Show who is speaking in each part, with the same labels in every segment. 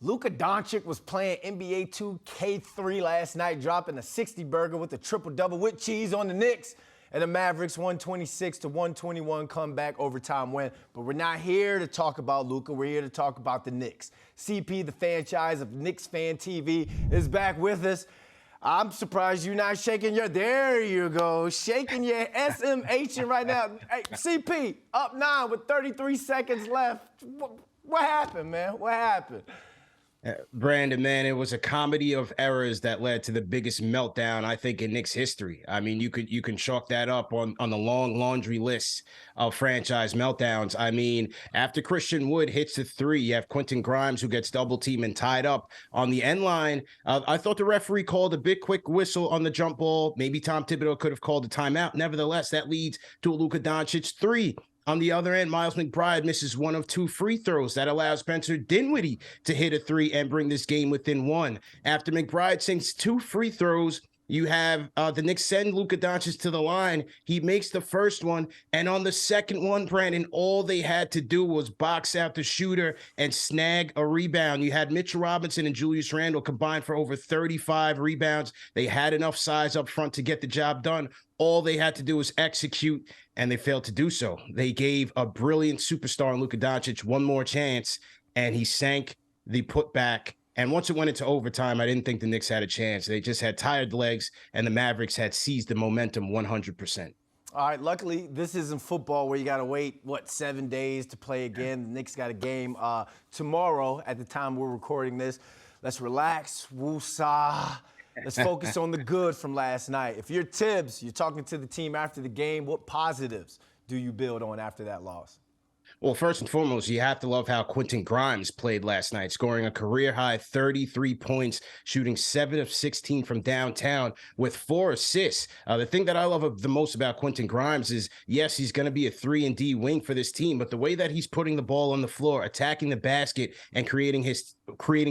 Speaker 1: Luka Doncic was playing NBA 2K3 last night, dropping a 60-burger with a triple-double with cheese on the Knicks. And the Mavericks 126-121 comeback overtime win. But we're not here to talk about Luka. We're here to talk about the Knicks. CP, the Fanchise of KnicksFanTV, is back with us. I'm surprised you're not shaking your, there you go, shaking your SMH right now. Hey, CP, up 9 with 33 seconds left. What happened, man? What happened?
Speaker 2: Brandon, man, it was a comedy of errors that led to the biggest meltdown, I think, in Knicks history. I mean, you can chalk that up on the long laundry list of franchise meltdowns. I mean, after Christian Wood hits the three, you have Quentin Grimes who gets double teamed and tied up on the end line. I thought the referee called a big quick whistle on the jump ball. Maybe Tom Thibodeau could have called a timeout. Nevertheless, that leads to a Luka Doncic three. On the other end, Miles McBride misses one of two free throws. That allows Spencer Dinwiddie to hit a three and bring this game within one. After McBride sinks two free throws, you have the Knicks send Luka Doncic to the line. He makes the first one. And on the second one, Brandon, all they had to do was box out the shooter and snag a rebound. You had Mitchell Robinson and Julius Randle combined for over 35 rebounds. They had enough size up front to get the job done. All they had to do was execute, and they failed to do so. They gave a brilliant superstar in Luka Doncic one more chance, and he sank the putback. And once it went into overtime, I didn't think the Knicks had a chance. They just had tired legs, and the Mavericks had seized the momentum 100%.
Speaker 1: All right, luckily, this isn't football where you got to wait, 7 days to play again. The Knicks got a game tomorrow at the time we're recording this. Let's relax, woosah. Let's focus on the good from last night. If you're Thibs, you're talking to the team after the game, what positives do you build on after that loss?
Speaker 2: Well, first and foremost, you have to love how Quentin Grimes played last night, scoring a career-high 33 points, shooting 7 of 16 from downtown with 4 assists. The thing that I love the most about Quentin Grimes is, yes, he's going to be a 3-and-D wing for this team, but the way that he's putting the ball on the floor, attacking the basket, and creating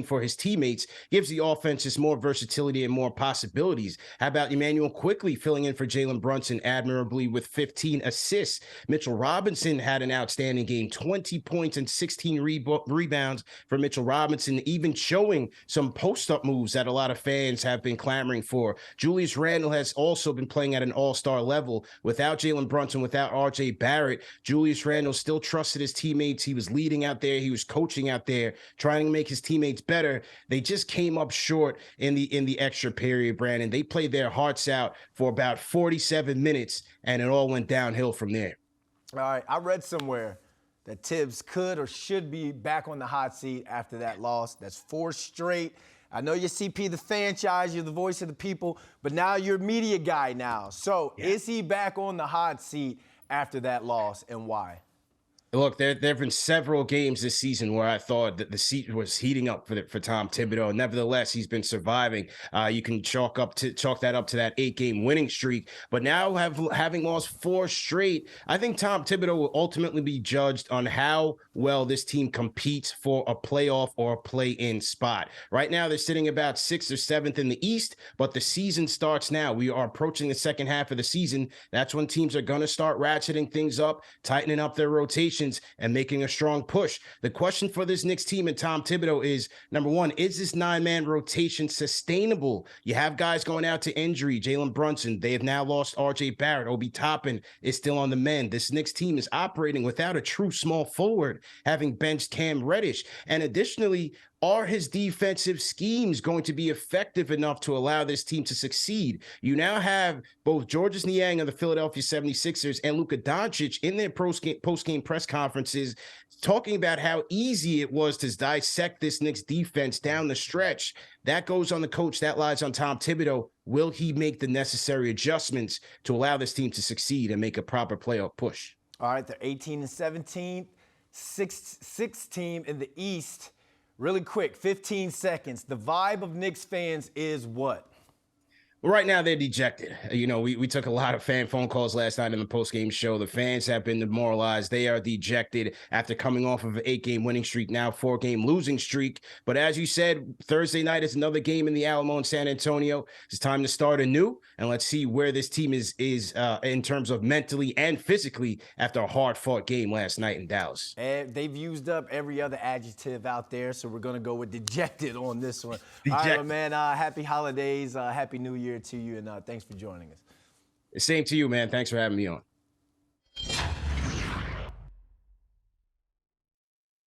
Speaker 2: for his teammates gives the offense just more versatility and more possibilities. How about Emmanuel quickly filling in for Jalen Brunson admirably with 15 assists? Mitchell Robinson had an outstanding game, 20 points and 16 rebounds for Mitchell Robinson, even showing some post-up moves that a lot of fans have been clamoring for. Julius Randle has also been playing at an all-star level. Without Jalen Brunson, without R.J. Barrett, Julius Randle still trusted his teammates. He was leading out there. He was coaching out there, trying to make his teammates better. They just came up short in the extra period, Brandon. They played their hearts out for about 47 minutes, and it all went downhill from there.
Speaker 1: All right, I read somewhere that Thibs could or should be back on the hot seat after that loss. That's 4 straight. I know you're CP, the franchise, you're the voice of the people, but now you're a media guy now. So Is he back on the hot seat after that loss, and why?
Speaker 2: Look, there have been several games this season where I thought that the seat was heating up for Tom Thibodeau. Nevertheless, he's been surviving. You can chalk that up to that 8-game winning streak. But now having lost 4 straight, I think Tom Thibodeau will ultimately be judged on how well this team competes for a playoff or a play-in spot. Right now, they're sitting about 6th or 7th in the East, but the season starts now. We are approaching the second half of the season. That's when teams are going to start ratcheting things up, tightening up their rotation, and making a strong push. The question for this Knicks team and Tom Thibodeau is, number one, is this 9-man rotation sustainable? You have guys going out to injury. Jalen Brunson, they have now lost R.J. Barrett. Obi Toppin is still on the mend. This Knicks team is operating without a true small forward, having benched Cam Reddish. And additionally, are his defensive schemes going to be effective enough to allow this team to succeed? You now have both Georges Niang of the Philadelphia 76ers and Luka Doncic in their post-game press conferences talking about how easy it was to dissect this Knicks defense down the stretch. That goes on the coach. That lies on Tom Thibodeau. Will he make the necessary adjustments to allow this team to succeed and make a proper playoff push?
Speaker 1: All right, they're 18-17, sixth team in the East. Really quick, 15 seconds. The vibe of Knicks fans is what?
Speaker 2: Well, right now they're dejected. You know, we took a lot of fan phone calls last night in the post-game show. The fans have been demoralized. They are dejected after coming off of an 8-game winning streak, now 4-game losing streak. But as you said, Thursday night is another game in the Alamo in San Antonio. It's time to start anew, and let's see where this team is in terms of mentally and physically after a hard-fought game last night in Dallas.
Speaker 1: And they've used up every other adjective out there, so we're going to go with dejected on this one.
Speaker 2: Dejected.
Speaker 1: All right, man, happy holidays, happy New Year to you, and thanks for joining us.
Speaker 2: Same to you, man. Thanks for having me on.